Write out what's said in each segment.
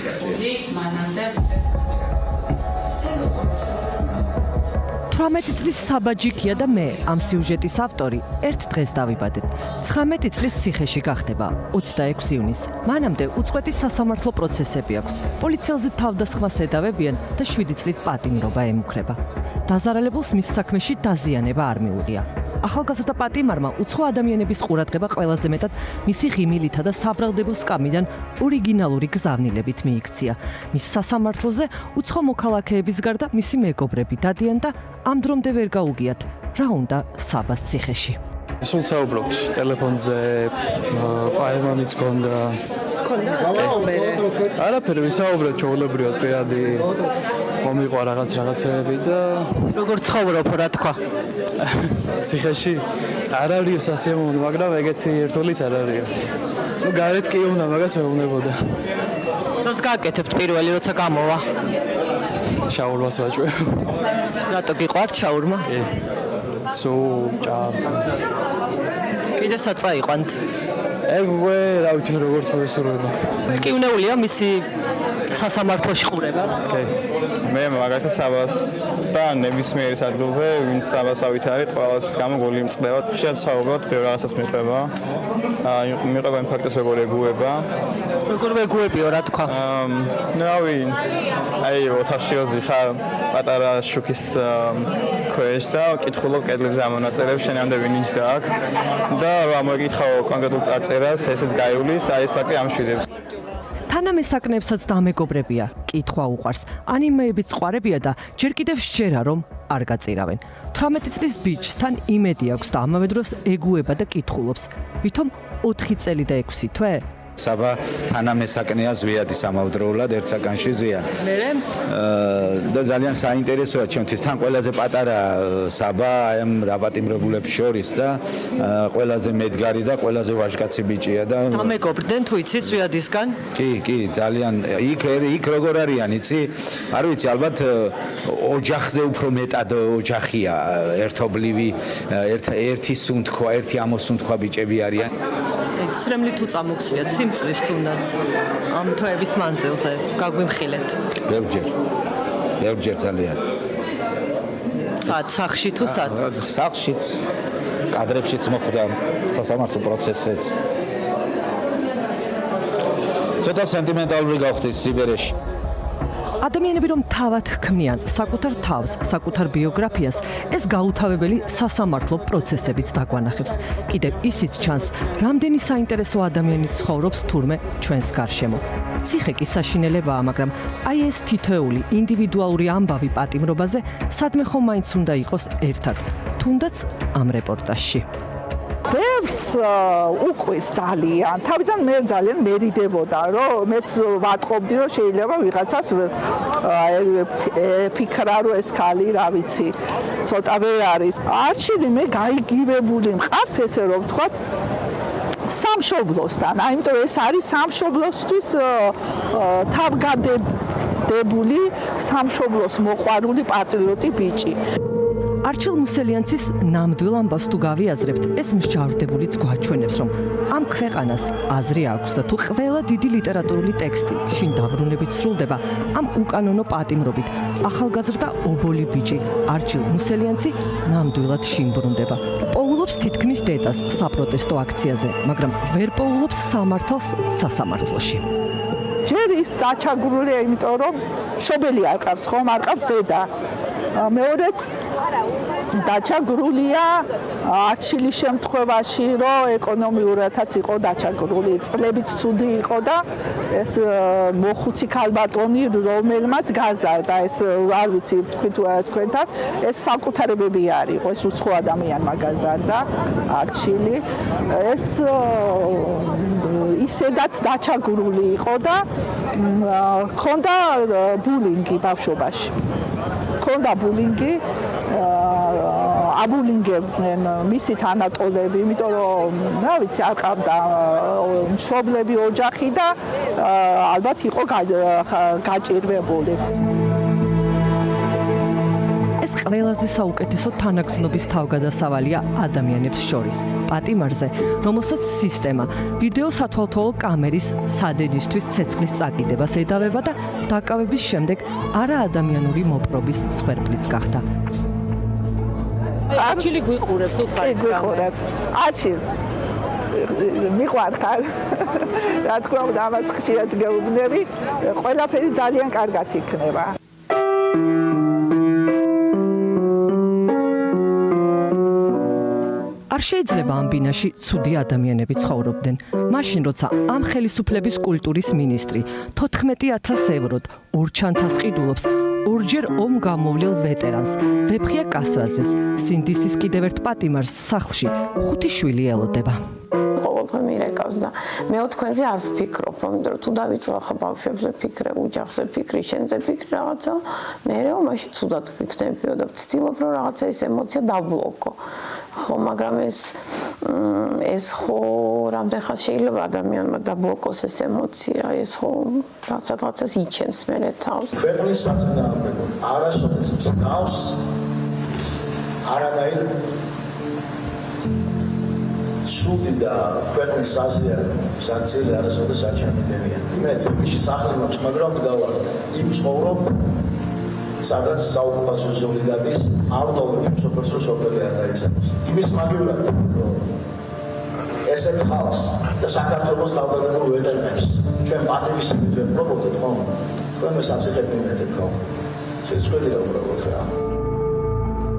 მიღწეული მანამდე 18 წლის საბაჯიქია და მე ამ სიუჟეტის ავტორი ერთ დღეს დავიბადეთ. 19 წლის ციხეში გახდება 26 ივნისს. მანამდე უწყვეტი სასამართლო პროცესები აქვს. პოლიციელზე თავდასხმას ედავებიან და 7 წლით პატიმრობა ემუქრება. დაზარალებულს მის საქმეში დაზიანება არ მიუღია. ახალგაზრდა პატიმარმა უცხო ადამიანების ყურადღება ყველაზე მეტად მისი ღიმილითა და საბრალდებო სკამიდან ორიგინალური გზავნილებით მიიქცია. მის სასამართლოზე უცხო მოქალაქეების გარდა მისი მეგობრები დადიან და ამ დრომდე ვერ გაუგიათ, რა უნდა საბას ციხეში. სულ საუბრობთ ტელეფონზე, პაემანიც გქონდა. არაფერი ვისაუბრეთ ჩვეულებრივად პირადი მომიყვა რაღაცეები და როგორ ცხოვრობ რა თქვა? ციხეში არ არისო სასიამოვნო, მაგრამ ეგეთი ერთოლიც არ არისო. ნუ გარეთ კი უნდა მაგას მეუბნებოდა. რას გააკეთებთ პირველი როცა გამოვა? შაურმას ვაჭვევ. რატო გიყვართ შაურმა? კი. ჭამდა. კიდე საწაიყვანთ. ეგვე რა ვიცი როგორც მოესურვება. მიკივნეულია მისი სასამართლოში ყურება. კი. მე მაგალითად საბას და ნებისმიერ ადგილზე ვინც საბასავით არის, ყველას გამო გული მწყდება. ხშირად საუბრობთ, ბევრ რაღაცას მიყვება. მიყვება იმ ფაქტს, როგორ ეგუება. როგორ ეგუებიო რა თქვა? რავი, აი ოთახში ვზიხარ პატარა შუქის ქვეშ და კითხულობ კედლებზე ამონაწერებს, შენამდე ვინ ის და აქ და რა მოგიკითხავ კონკრეტულ წარწერას, ესეც გაივლის, აი ეს ფაქტი ამშვიდებს. თანამესაკნეებსაც დამეგობრებია, კითხვა უყვარს. ანიმეებიც ყვარებია და ჯერ კიდევ სჯერა რომ არ გაწირავენ. 18 წლის ბიჭთან იმედი აქვს და ამავე დროს ეგუება და კითხულობს. ვითომ 4 წელი და 6 თვე? საბა თანამესაკნეა ზვიადი სამავდროულად ერთ საკანში ზიან. და ძალიან საინტერესოა ჩემთვის თან ყველაზე პატარა საბა აი ამ დაპატიმრებულებს შორის და ყველაზე მედგარი და ყველაზე ვაჟკაცი ბიჭია და დამეგობრდნენ თუ იცი ზვიადისგან? კი, ძალიან იქ როგორ არიან, იცი? არ ვიცი, ალბათ ოჯახზე უფრო მეტად ოჯახია, ერთობლივი, ერთი სუნთქვა, ერთი ამოსუნთქვა ბიჭები არიან. ცრემლით თუ წამოგხსნიათ სიმწრის თუნდაც ამ თვეების მანძილზე გაგვიმხილეთ. ბევრჯერ ძალიან. სად სახში თუ სად? სახშიც, კადრებშიც მოხვდა სასამართლო პროცესიც. ცოტა სენტიმენტალური გავხდით სიბერეში. ადამიანები რომ თავად ქმნიან საკუთარ თავს, საკუთარ ბიოგრაფიას, ეს გაუთავებელი სასამართლო პროცესებიც დაგვანახებს. კიდევ ისიც ჩანს, რამდენი საინტერესო ადამიანი ცხოვრობს თურმე ჩვენს გარშემო. ციხე კი საშინელებაა, მაგრამ აი ეს თითოეული ინდივიდუალური ამბავი პატიმრობაზე სადმე ხომ მაინც უნდა იყოს ერთად, თუნდაც ამ რეპორტაჟში. ბევრს უკვირს ძალიან. თავიდან მე ძალიან მერიდებოდა, რომ მეც ვატყობდი, რომ შეიძლება ვიღაცას ფიქრა, რომ ეს ხალი, რა ვიცი, ცოტა ვერ არის. არჩილი მე გაიგივებული მყავს ესე რომ ვთქვათ სამშობლოსთან. აიმიტომ ეს არის სამშობლოსთვის თავგადებული, სამშობლოს მოყვარული პატრიოტი ბიჭი. არჩილ მუსელიანცის ნამდვილ ამბავს თუ გავიაზრებთ, ეს მსჯავრდებულიც გვაჩვენებს, რომ ამ ქვეყანას აზრი აქვს და თუ ყველა დიდი ლიტერატურული ტექსტი შინ დაბრუნებით სრულდება ამ უკანონო პატიმრობით, ახალგაზრდა ობოლი ბიჭი არჩილ მუსელიანცი ნამდვილად შინ ბრუნდება. პოულობს თითქმის დედას საპროტესტო აქციაზე, მაგრამ ვერ პოულობს სამართალს სასამართლოში. ჯერ ის დაჩაგრულია, იმიტომ რომ მშობელი არ ყავს, ხომ არ ყავს დედა. მეორეც დაჩაგრულია არჩილის შემთხვევაში, რომ ეკონომიურადაც იყო დაჩაგრული, წლებით ცუდი იყო და ეს მოხუცი ქალბატონი, რომელმაც გაზარდა, ეს არ ვიცი თქვით თქვენთან, ეს საკუთარებები არ იყო, ეს უცხო ადამიანმა გაზარდა არჩილი. ეს ისედაც დაჩაგრული იყო და ჰქონდა ბულინგი ბავშვობაში. ჰქონდა ბულინგი, აბულინგებდნენ მისი თანატოლები, იმიტომ რომ რა ვიცი, არ ყავდა მშობლები, ოჯახი და ალბათ იყო გაჭირვებული. ყველაზე საუკეთესო თანაგზნობის თავგადასავალია ადამიანებს შორის. პატიმარზე, რომელსაც სისტემა ვიდეო სათვალთვალო კამერის სადედისთვის ცეცხლის წაკიდებას ედავება და დაკავების შემდეგ არაადამიანური მოპყრობის მსხვერპლიც გახდა. აჩილი გვიყურებს უთხარით გვიყურებს. აჩი მიყვარხარ. რა თქმა უნდა, ამას ხშირად გეუბნები, ყველაფერი ძალიან კარგად იქნება. არ შეიძლება ამ ბინაში ცუდი ადამიანები ცხოვრობდნენ. მაშინ როცა ამ ხელისუფლების კულტურის მინისტრი 14,000 ევროდ ორ ჩანთას ყიდულობს ორჯერ ომ გამოვლილ ვეტერანს ვეფხია კასრაძეს სინდისის კიდევ ერთ პატიმარს სახლში 5 შვილი ელოდება. ყოველდღე მირეკავს და მე თქვენზე არ ვფიქრობ, რომ თუ დავიწყო ხა ბავშვებზე ფიქრე, ოჯახზე ფიქრი, შენზე ფიქრი რაღაცა, მეეო მაშინ ცუდად ვიქნებიო და ვცდილობ რომ რაღაცა ეს ემოცია დაბლოკო. ხო, მაგრამ ეს ხო რამდენხან შეიძლება ადამიანმა დაბლოკოს ეს ემოცია, ეს ხო რაღაცას იჩენს მერე თავს. ქვეყნის საწინააღმდეგო არასოდეს მსგავს არანაირ სუდი და ქვეყნის საზიანო საქციელი არასოდეს არ ჩამიგებია. მე თბილისში სახლი მაქვს, მაგრამ დავარ იმ ცხოვრობ, სადაც საოკუპაციო ზონი გადის, ავტომობილი სოფელსო სოფელი არ დაიცემოს. იმის მაგივრად ესეთ ხალხს და საქართველოს თავდადებული ვეტერნებს ჩვენ პატრიოტიზმით ვეპყრობოდეთ, ხო? თქვენ საციხეთ მიმეტეთ, ხო? შეცვლილია უბრალოდ რა.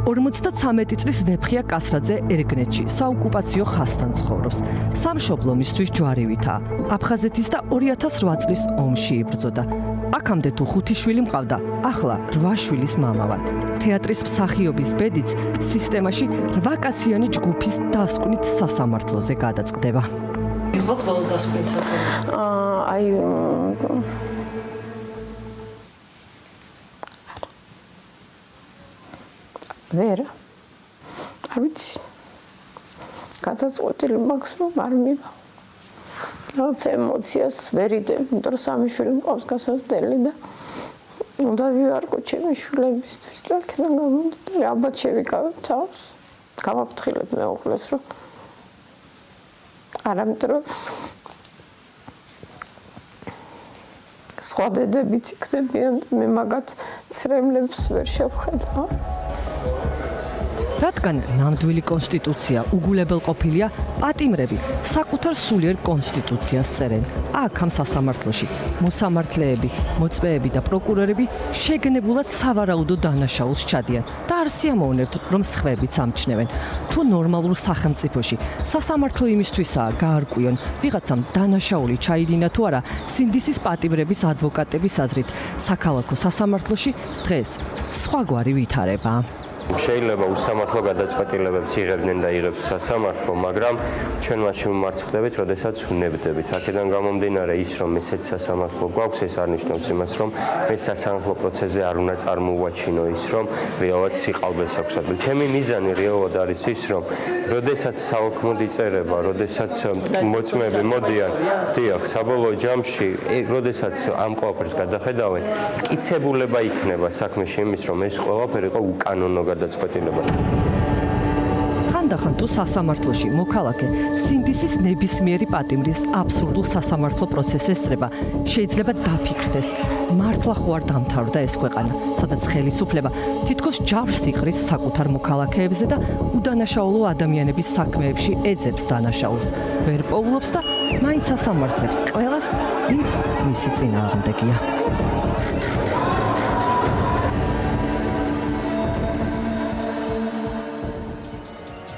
53 წლის ვეფხია კასრაძე ერგნეთში საოკუპაციო ხაზთან ცხოვრობს. სამშობლო მისთვის ჯვარივითაა. აფხაზეთის და 2008 წლის ომში იბრძოდა. აქამდე თუ 5 შვილი მყავდა, ახლა 8 შვილის მამა ვარ. თეატრის მსახიობის ბედიც სისტემაში 8 კაციანი ჯგუფის დასკვნით სასამართლოზე გადაწყდება. მიღოთ ბოლო დასკვნით სასამართლო. აი ვერ არ ვიცი გადაწყვეტილი მაქვს რომ არ მივა რაღაც ემოციას ვერიდებ იმიტომ რომ სამი შვილი მყავს გასაზრდელი და უნდა ვივარგო ჩემი შვილებისთვის და აქედან გამომდინარე ალბათ შევიკავებ თავს გავაფრთხილებ მეუღლეს რომ არამედ რომ სხვა დედებიც იქნებიან და მე მაგათ ცრემლებს ვერ შევხედავ. რადგან ნამდვილი კონსტიტუცია უგულებელ ყოფილია, პატიმრები საკუთარ სულიერ კონსტიტუციას წერენ. აქ ამ სასამართლოში მოსამართლეები, მოწვეები და პროკურორები შეგნებულად სავარაუდო დანაშაულს ჩადიან და არ სიამოვნებთ, რომ სხვებიც ამჩნევენ. თუ ნორმალურ სახელმწიფოში სასამართლო იმისთვისაა გაარკვიონ ვიღაცამ დანაშაული ჩაიდინა თუ არა, სინდისის პატიმრების ადვოკატების აზრით, საქალაქო სასამართლოში დღეს სხვაგვარი ვითარებაა. შეიძლება უსამართლო გადაწყვეტილებებს იღებდნენ და იღებს სასამართლო, მაგრამ ჩვენ მაშინ ვმარცხდებით, როდესაც ვნებდებით. აქედან გამომდინარე ის, რომ ესეც სასამართლო გვაქვს, ეს არ ნიშნავს იმას, რომ მე სასამართლო პროცესზე არ უნდა წარმოვაჩინო ის, რომ რეალურად სიყალბეს აქვს. ჩემი მიზანი რეალურად არის ის, რომ როდესაც საოქმოდ იწერება, როდესაც მოწმეები მოდიან, დიახ, საბოლოო ჯამში, როდესაც ამ ყველაფერს გადახედავენ, მტკიცებულება იქნება საქმეში იმის, რომ ეს ყველაფერი იყო უკანონო გადაწყვეტილება. ხანდახან თუ სასამართლოში მოქალაქე სინდისის ნებისმიერი პატიმრის აბსურდულ სასამართლო პროცესს ესწრება, შეიძლება დაფიქრდეს, მართლა ხო არ დამთავრდა ეს ქვეყანა, სადაც ხელისუფლება თითქოს ჯარს იყრის საკუთარ მოქალაქეებზე და უდანაშაულო ადამიანების საქმეებში ეძებს დანაშაულს, ვერ პოულობს და მაინც სასამართლებს ყველას, ვინც მისი წინააღმდეგია.